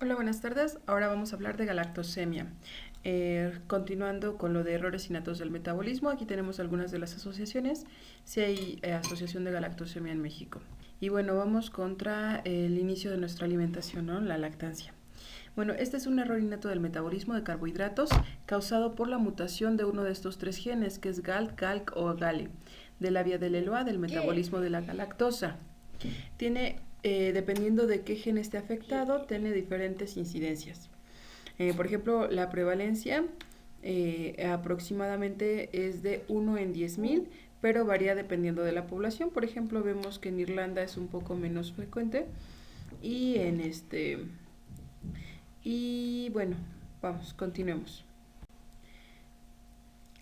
Hola, buenas tardes. Ahora vamos a hablar de galactosemia. Continuando con lo de errores innatos del metabolismo, aquí tenemos algunas de las asociaciones. Si hay asociación de galactosemia en México. Y bueno, vamos contra el inicio de nuestra alimentación, ¿no? La lactancia. Bueno, este es un error innato del metabolismo de carbohidratos causado por la mutación de uno de estos tres genes, que es GALT, GALC o GALE, de la vía del ELOA del ¿Qué? metabolismo de la galactosa. Tiene, dependiendo de qué gen esté afectado, tiene diferentes incidencias. Por ejemplo, la prevalencia aproximadamente es de 1 en 10.000, pero varía dependiendo de la población. Por ejemplo, vemos que en Irlanda es un poco menos frecuente y y bueno, vamos, continuemos.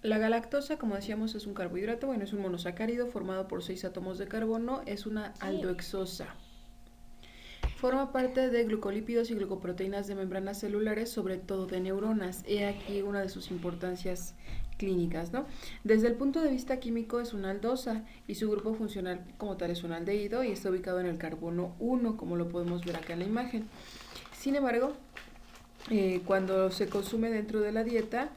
La galactosa, como decíamos, es un carbohidrato, bueno, es un monosacárido formado por 6 átomos de carbono, es una ¿Qué? aldohexosa. Forma parte de glucolípidos y glucoproteínas de membranas celulares, sobre todo de neuronas. He aquí una de sus importancias clínicas, ¿no? Desde el punto de vista químico es una aldosa y su grupo funcional como tal es un aldehído y está ubicado en el carbono 1, como lo podemos ver acá en la imagen. Sin embargo, cuando se consume dentro de la dieta,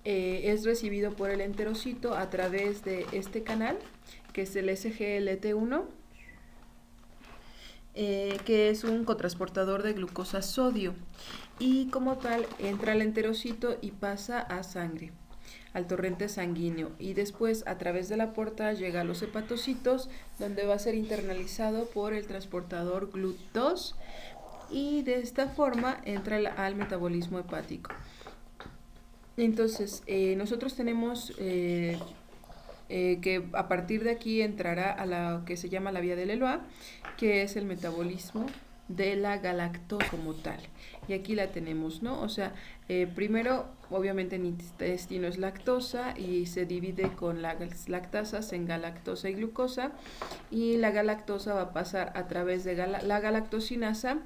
es recibido por el enterocito a través de este canal, que es el SGLT1, que es un cotransportador de glucosa sodio, y como tal entra al enterocito y pasa a sangre, al torrente sanguíneo, y después a través de la puerta llega a los hepatocitos, donde va a ser internalizado por el transportador GLUT2 y de esta forma entra al metabolismo hepático. Entonces, nosotros tenemos que a partir de aquí entrará a la que se llama la vía del ELOA, que es el metabolismo de la galactosa como tal. Y aquí la tenemos, ¿no? O sea, primero, obviamente en intestino es lactosa y se divide con las lactasas en galactosa y glucosa. Y la galactosa va a pasar a través de la galactosinasa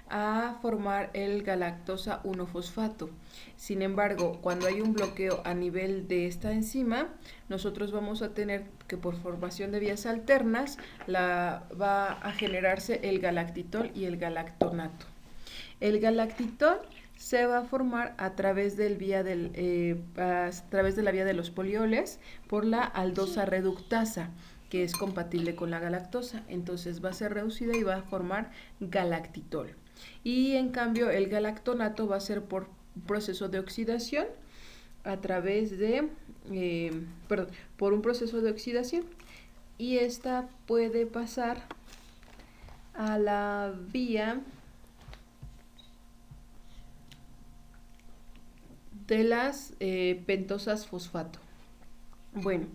a formar el galactosa 1-fosfato. Sin embargo, cuando hay un bloqueo a nivel de esta enzima, nosotros vamos a tener que por formación de vías alternas va a generarse el galactitol y el galactonato. El galactitol se va a formar a través a través de la vía de los polioles por la aldosa ¿Qué? reductasa, que es compatible con la galactosa. Entonces va a ser reducida y va a formar galactitol. Y en cambio el galactonato va a ser por un proceso de oxidación a través de, perdón, por un proceso de oxidación, y esta puede pasar a la vía de las pentosas fosfato. Bueno,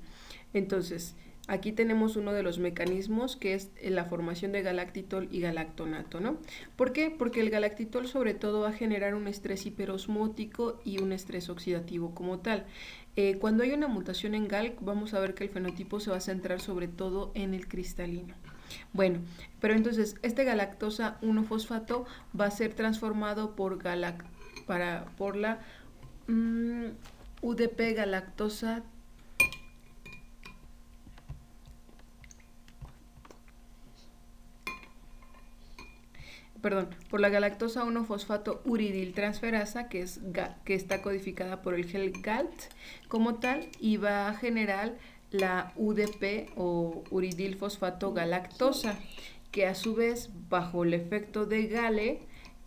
entonces aquí tenemos uno de los mecanismos que es la formación de galactitol y galactonato, ¿no? ¿Por qué? Porque el galactitol sobre todo va a generar un estrés hiperosmótico y un estrés oxidativo como tal. Cuando hay una mutación en GALC, vamos a ver que el fenotipo se va a centrar sobre todo en el cristalino. Bueno, pero entonces este galactosa 1-fosfato va a ser transformado por la UDP galactosa, perdón, por la galactosa 1-fosfato uridiltransferasa, que está codificada por el gel GALT como tal, y va a generar la UDP o uridilfosfato ¿Qué? galactosa, que a su vez, bajo el efecto de GALE,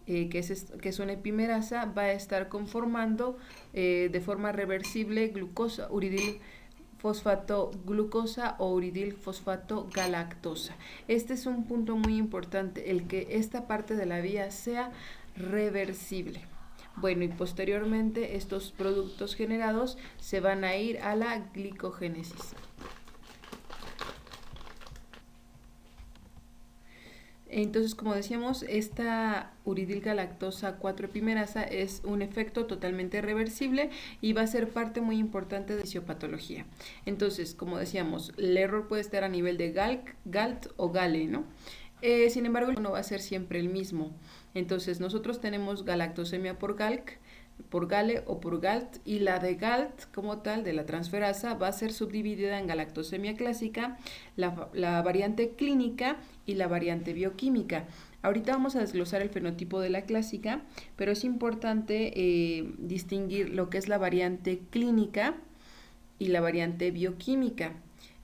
que es una epimerasa, va a estar conformando de forma reversible glucosa, uridil fosfato glucosa o uridil fosfato galactosa. Este es un punto muy importante, el que esta parte de la vía sea reversible. Bueno, y posteriormente estos productos generados se van a ir a la glicogénesis. Entonces, como decíamos, esta uridilgalactosa 4 epimerasa es un efecto totalmente reversible y va a ser parte muy importante de la fisiopatología. Entonces, como decíamos, el error puede estar a nivel de GALT o GALE, ¿no? Sin embargo, no va a ser siempre el mismo. Entonces, nosotros tenemos galactosemia por GALE o por GALT, y la de GALT como tal, de la transferasa, va a ser subdividida en galactosemia clásica, la variante clínica y la variante bioquímica. Ahorita vamos a desglosar el fenotipo de la clásica, pero es importante distinguir lo que es la variante clínica y la variante bioquímica.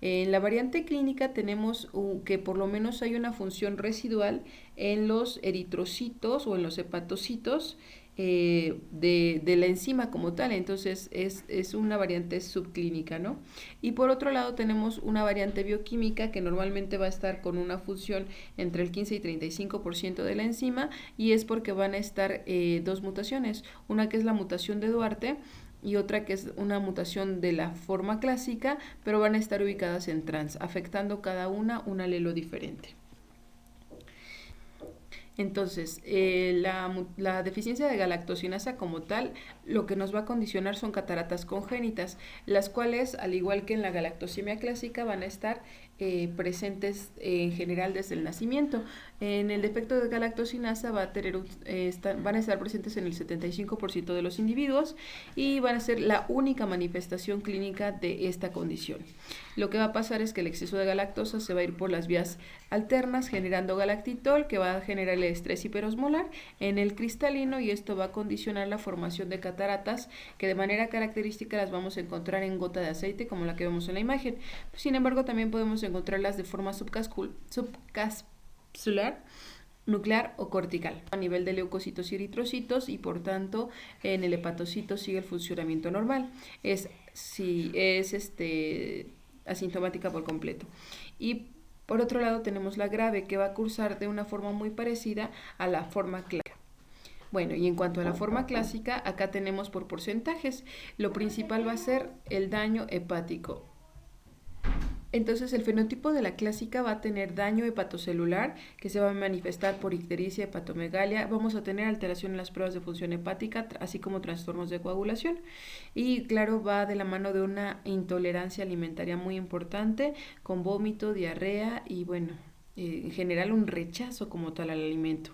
En la variante clínica tenemos que por lo menos hay una función residual en los eritrocitos o en los hepatocitos de la enzima como tal, entonces es una variante subclínica, ¿no? Y por otro lado tenemos una variante bioquímica que normalmente va a estar con una función entre el 15 y 35% de la enzima, y es porque van a estar dos mutaciones, una que es la mutación de Duarte y otra que es una mutación de la forma clásica, pero van a estar ubicadas en trans, afectando cada una un alelo diferente. Entonces, la deficiencia de galactosinasa como tal, lo que nos va a condicionar son cataratas congénitas, las cuales, al igual que en la galactosemia clásica, van a estar presentes en general desde el nacimiento. En el defecto de galactosinasa van a estar presentes en el 75% de los individuos y van a ser la única manifestación clínica de esta condición. Lo que va a pasar es que el exceso de galactosa se va a ir por las vías alternas, generando galactitol, que va a generar el estrés hiperosmolar en el cristalino, y esto va a condicionar la formación de cataratas que de manera característica las vamos a encontrar en gota de aceite, como la que vemos en la imagen. Sin embargo, también podemos encontrarlas de forma subcapsular, nuclear o cortical a nivel de leucocitos y eritrocitos, y por tanto en el hepatocito sigue el funcionamiento normal. Es asintomática por completo. Y por otro lado tenemos la grave, que va a cursar de una forma muy parecida a la forma clásica. Bueno, y en cuanto a la forma clásica, acá tenemos por porcentajes. Lo principal va a ser el daño hepático. Entonces, el fenotipo de la clásica va a tener daño hepatocelular, que se va a manifestar por ictericia, hepatomegalia. Vamos a tener alteración en las pruebas de función hepática, así como trastornos de coagulación. Y claro, va de la mano de una intolerancia alimentaria muy importante, con vómito, diarrea y bueno, en general un rechazo como tal al alimento.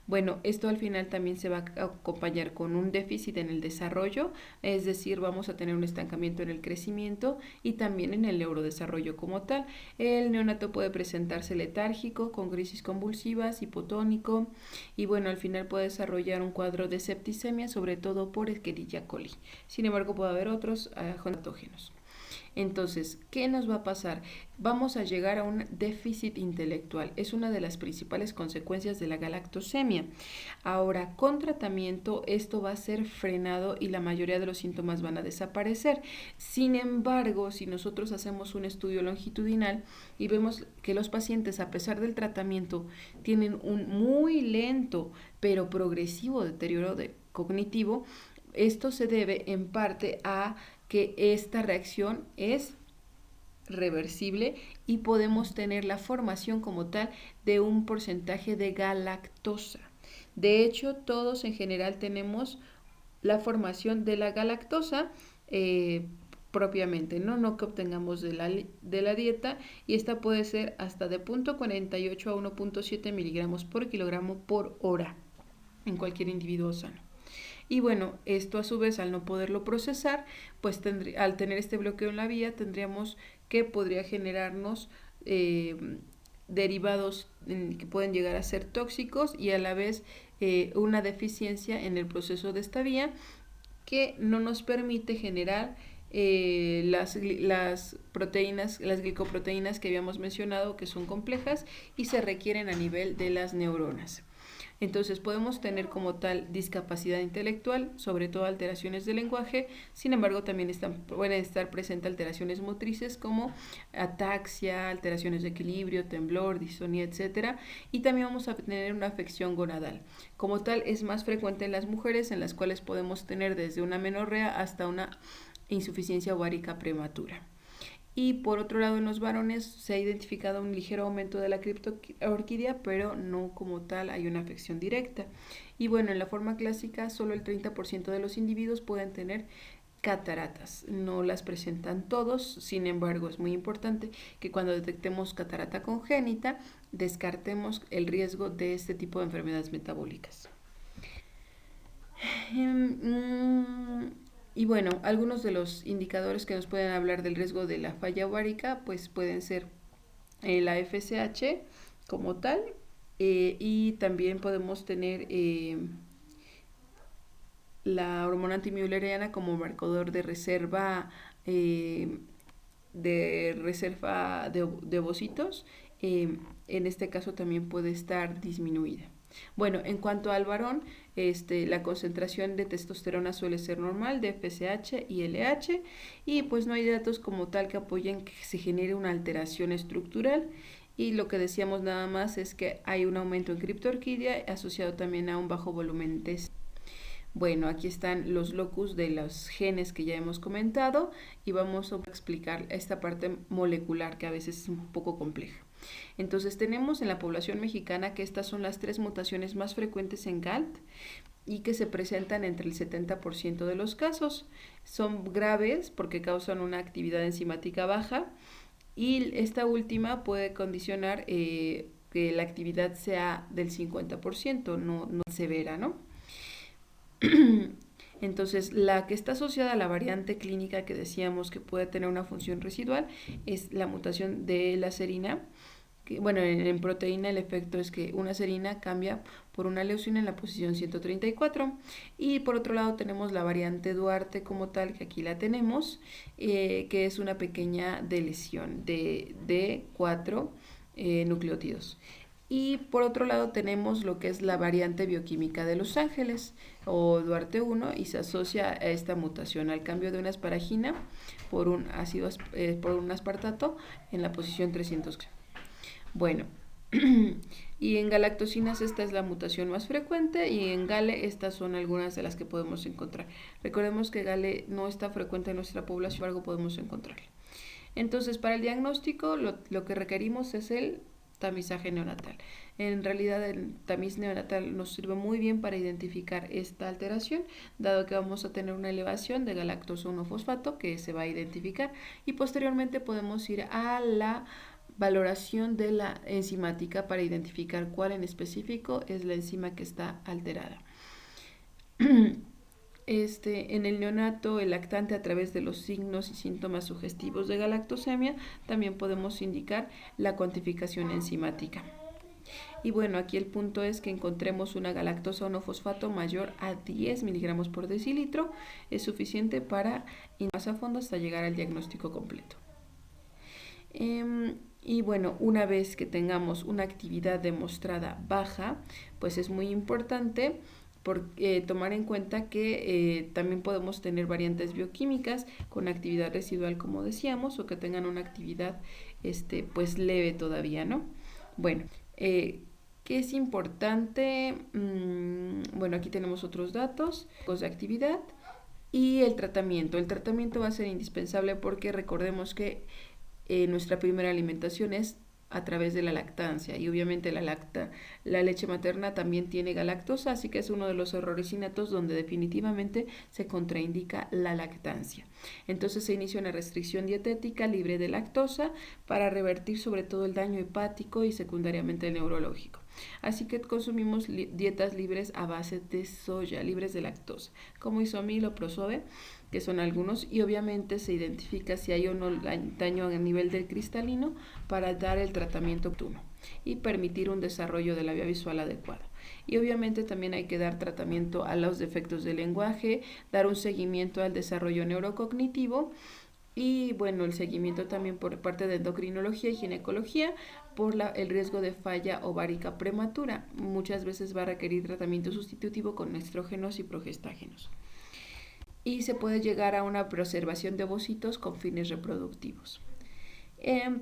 Bueno, esto al final también se va a acompañar con un déficit en el desarrollo, es decir, vamos a tener un estancamiento en el crecimiento y también en el neurodesarrollo como tal. El neonato puede presentarse letárgico, con crisis convulsivas, hipotónico, y bueno, al final puede desarrollar un cuadro de septicemia, sobre todo por Escherichia coli. Sin embargo, puede haber otros patógenos. Entonces, ¿qué nos va a pasar? Vamos a llegar a un déficit intelectual. Es una de las principales consecuencias de la galactosemia. Ahora, con tratamiento, esto va a ser frenado y la mayoría de los síntomas van a desaparecer. Sin embargo, si nosotros hacemos un estudio longitudinal y vemos que los pacientes, a pesar del tratamiento, tienen un muy lento pero progresivo deterioro cognitivo, esto se debe en parte a que esta reacción es reversible y podemos tener la formación como tal de un porcentaje de galactosa. De hecho, todos en general tenemos la formación de la galactosa propiamente, no que obtengamos de la dieta, y esta puede ser hasta de 0.48 a 1.7 miligramos por kilogramo por hora en cualquier individuo sano. Y bueno, esto a su vez, al no poderlo procesar, pues al tener este bloqueo en la vía, tendríamos que podría generarnos derivados que pueden llegar a ser tóxicos, y a la vez una deficiencia en el proceso de esta vía que no nos permite generar las proteínas, las glicoproteínas que habíamos mencionado, que son complejas y se requieren a nivel de las neuronas. Entonces podemos tener como tal discapacidad intelectual, sobre todo alteraciones del lenguaje. Sin embargo, también pueden estar presentes alteraciones motrices como ataxia, alteraciones de equilibrio, temblor, disonía, etc. Y también vamos a tener una afección gonadal. Como tal, es más frecuente en las mujeres, en las cuales podemos tener desde una menorrea hasta una insuficiencia ovárica prematura. Y por otro lado, en los varones se ha identificado un ligero aumento de la criptorquidia, pero no como tal hay una afección directa. Y bueno, en la forma clásica, solo el 30% de los individuos pueden tener cataratas. No las presentan todos, sin embargo, es muy importante que cuando detectemos catarata congénita, descartemos el riesgo de este tipo de enfermedades metabólicas. Y bueno, algunos de los indicadores que nos pueden hablar del riesgo de la falla ovárica, pues pueden ser la FSH como tal, y también podemos tener la hormona antimülleriana como marcador de reserva de ovocitos. En este caso también puede estar disminuida. Bueno, en cuanto al varón, la concentración de testosterona suele ser normal, de FSH y LH, y pues no hay datos como tal que apoyen que se genere una alteración estructural. Y lo que decíamos nada más es que hay un aumento en criptorquidia asociado también a un bajo volumen de... Bueno, aquí están los locus de los genes que ya hemos comentado y vamos a explicar esta parte molecular que a veces es un poco compleja. Entonces tenemos en la población mexicana que estas son las 3 mutaciones más frecuentes en GALT y que se presentan entre el 70% de los casos. Son graves porque causan una actividad enzimática baja y esta última puede condicionar que la actividad sea del 50%, no severa, ¿no? Entonces, la que está asociada a la variante clínica que decíamos que puede tener una función residual es la mutación de la serina. Que, bueno, en proteína el efecto es que una serina cambia por una leucina en la posición 134. Y por otro lado tenemos la variante Duarte como tal, que aquí la tenemos, que es una pequeña deleción de 4 nucleótidos. Y por otro lado tenemos lo que es la variante bioquímica de Los Ángeles o Duarte 1 y se asocia a esta mutación al cambio de una asparagina por un ácido por un aspartato en la posición 300. Bueno, y en galactosinas esta es la mutación más frecuente y en GALE estas son algunas de las que podemos encontrar. Recordemos que GALE no está frecuente en nuestra población, sin embargo podemos encontrarla. Entonces, para el diagnóstico lo que requerimos es el tamizaje neonatal. En realidad el tamiz neonatal nos sirve muy bien para identificar esta alteración, dado que vamos a tener una elevación de galactosa 1-fosfato que se va a identificar y posteriormente podemos ir a la valoración de la enzimática para identificar cuál en específico es la enzima que está alterada. En el neonato, el lactante, a través de los signos y síntomas sugestivos de galactosemia, también podemos indicar la cuantificación enzimática. Y bueno, aquí el punto es que encontremos una galactosa 1-fosfato mayor a 10 miligramos por decilitro, es suficiente para ir más a fondo hasta llegar al diagnóstico completo. Y bueno, una vez que tengamos una actividad demostrada baja, pues es muy importante tomar en cuenta que también podemos tener variantes bioquímicas con actividad residual, como decíamos, o que tengan una actividad pues leve todavía, ¿no? Bueno, ¿qué es importante? Bueno, aquí tenemos otros datos de actividad y el tratamiento. El tratamiento va a ser indispensable porque recordemos que nuestra primera alimentación es a través de la lactancia y obviamente la leche materna también tiene galactosa, así que es uno de los errores innatos donde definitivamente se contraindica la lactancia. Entonces se inicia una restricción dietética libre de lactosa para revertir sobre todo el daño hepático y secundariamente el neurológico. Así que consumimos dietas libres a base de soya, libres de lactosa, como Isomil o Prosobe, que son algunos, y obviamente se identifica si hay o no daño a nivel del cristalino para dar el tratamiento oportuno y permitir un desarrollo de la vía visual adecuado. Y obviamente también hay que dar tratamiento a los defectos del lenguaje, dar un seguimiento al desarrollo neurocognitivo y bueno, el seguimiento también por parte de endocrinología y ginecología por el riesgo de falla ovárica prematura. Muchas veces va a requerir tratamiento sustitutivo con estrógenos y progestágenos. Y se puede llegar a una preservación de ovocitos con fines reproductivos.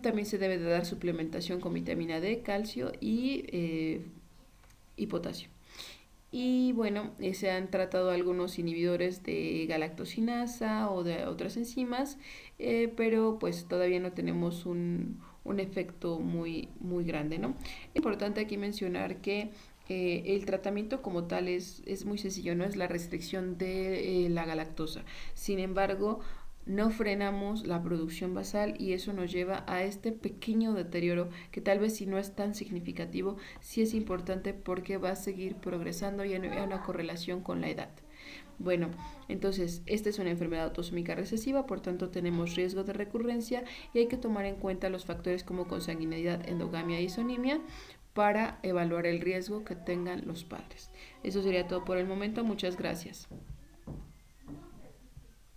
También se debe de dar suplementación con vitamina D, calcio y potasio. Y bueno, se han tratado algunos inhibidores de galactosinasa o de otras enzimas, pero pues todavía no tenemos un efecto muy grande, ¿no? Es importante aquí mencionar que el tratamiento como tal es muy sencillo, no es la restricción de la galactosa. Sin embargo, no frenamos la producción basal y eso nos lleva a este pequeño deterioro que tal vez si no es tan significativo, sí es importante porque va a seguir progresando y hay una correlación con la edad. Bueno, entonces esta es una enfermedad autosómica recesiva, por tanto tenemos riesgo de recurrencia y hay que tomar en cuenta los factores como consanguinidad, endogamia y isonemia para evaluar el riesgo que tengan los padres. Eso sería todo por el momento. Muchas gracias.